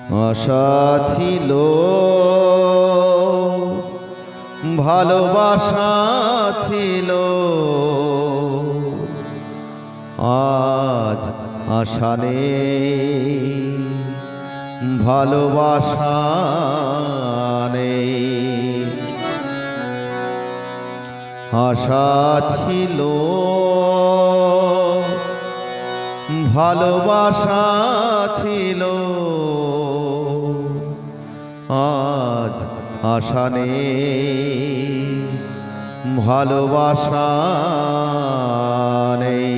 আশা ছিল, ভালোবাসা ছিল, আজ আশা নেই, ভালোবাসা নেই। আশা ছিল, ভালোবাসা ছিল, আজ আশা নেই, ভালোবাসা নেই।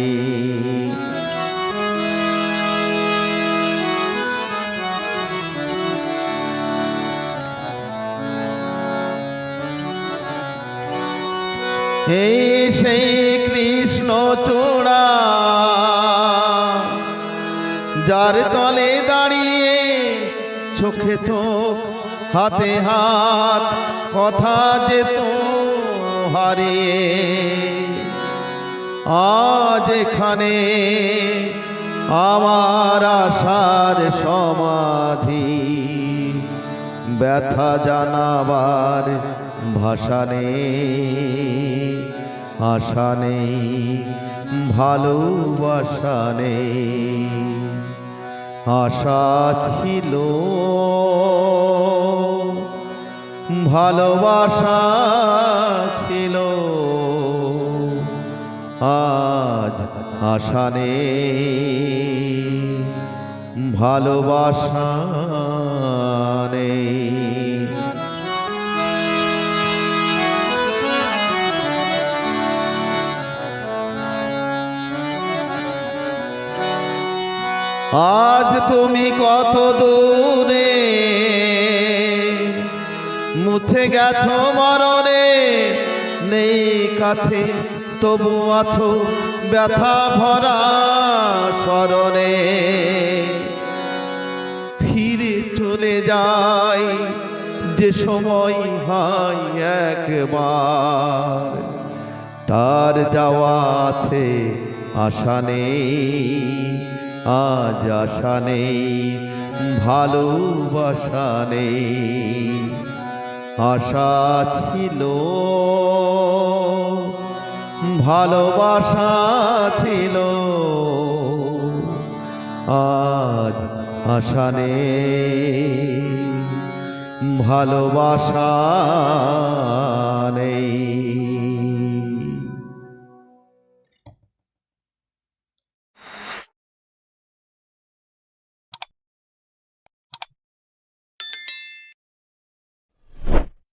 এই সেই কৃষ্ণচূড়া, যার তলে দাঁড়িয়ে চোখে চোখ হাতে হাত কথা যেত হারিয়ে, আজ এখানে আমার আশার সমাধি, ব্যথা জানাবার ভাষা নেই, আশা নেই, ভালোবাসা নেই। আশা ছিল, ভালোবাসা ছিল, আজ আশা নেই, ভালোবাসা নেই। আজ তুমি কত দূরে, মুছে গেছো মরণে, নেই কাছে তবু আছো ব্যথা ভরা স্মরণে। ফিরে চলে যাই যে সময় হয় একবার, তার যাওয়া আছে আশা নেই, আজ আশা নেই, ভালোবাসা নেই। আশা ছিল, ভালোবাসা ছিল, আজ আশা নেই, ভালোবাসা নেই।